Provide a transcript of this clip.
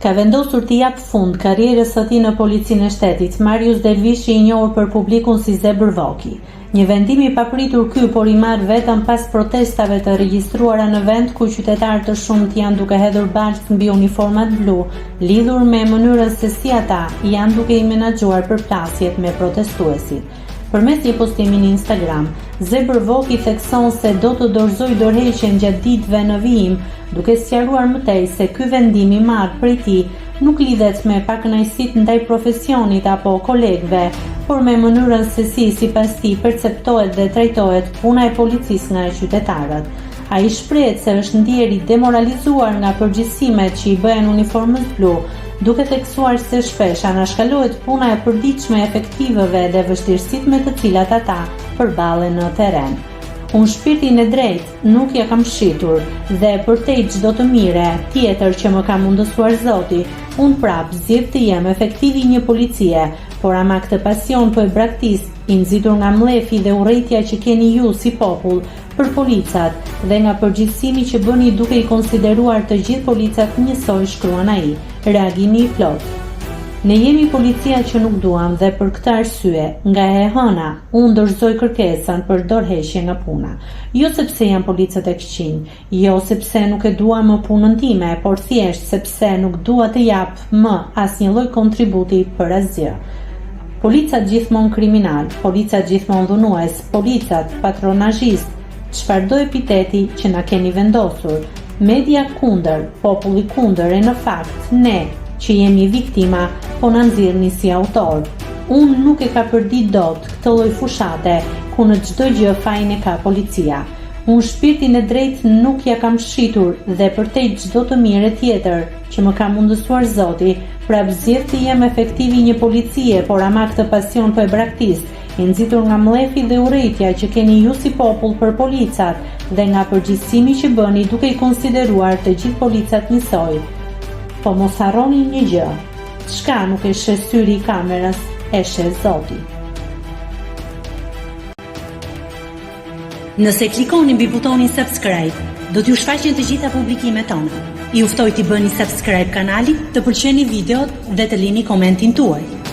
ka vendosur të jap fund karrierës së tij në policinë e shtetit. Marius Delvishi, i njohur për publikun si Zebër Voki. Një vendim i papritur ky, por i marrë vetëm pas protestave të regjistruara në vend ku qytetarë të shumt janë duke hedhur balcë mbi uniformat blu, lidhur me mënyrën se si ata janë duke i menaxhuar përplasjet me protestuesit. Përmes një postimi në Instagram, Zebër Voki thekson se do të dorëzoj dorëheqjen gjatë ditëve në vijim, duke sqaruar më tej se ky vendim i marrë prej tij nuk lidhet me pakënaqësitë ndaj profesionit apo kolegëve, por me mënyrën se si sipas tij perceptohet dhe trajtohet puna e policisë nga qytetarët. Ai shpreh se është ndier i demoralizuar nga përgjegjësimet që i bëhen uniformës blu, duke theksuar se shpesh anashkalohet puna e përditshme e efektivëve dhe vështirësitë me të cilat ata përballen në terren. Unë shpirtin e drejtë nuk ja kam shitur dhe përtej çdo të mire tjetër që më ka mundësuar Zoti, unë prap zgjedh të jem efektiv i një policie, por ama këtë pasion po e braktis, i nxitur nga mlefi dhe urrejtja që keni ju si popull për policat dhe nga përgjegjësimi që bëni duke i konsideruar të gjithë policat njësoj, shkruan ai. Reagimi i plot. Ne jemi policia që nuk duam dhe për këtë arsye, nga e hëna, unë dorëzoj kërkesën për dorëheqje nga puna. Jo sepse jam policët e këqij, jo sepse nuk e dua më punën time, por thjesht sepse nuk dua të jap më asnjë lloj kontributi për asgjë. Policat gjithmonë kriminal, policat gjithmonë dhunues, policat patronazhist, çfarëdo epiteti që na keni vendosur. Media kundër, populli kundër e në fakt ne që jemi viktima po na nxirrni si autor. Unë nuk e ka përdit dot këtë lloj fushate ku në çdo gjë fajin e ka policia. Unë shpirtin e drejtë nuk ja kam shitur dhe përtej çdo të mire tjetër që më ka mundësuar Zoti, prap zgjedh të jem efektiv i një policie, por ama këtë pasion po e braktis, i nxitur nga mlefi dhe urrejtja që keni ju si popull për policat dhe nga përgjegjësimi që bëni duke i konsideruar të gjithë policat njësoj. Po mos harroni një gjë, çka nuk e sheh syri i kamerës, e sheh Zoti. Nëse klikoni mbi butonin subscribe, do t'ju shfaqen të gjitha publikimet tona. Ju ftoj t'i bëni subscribe kanalit, të pëlqeni videot dhe të lini komentin tuaj.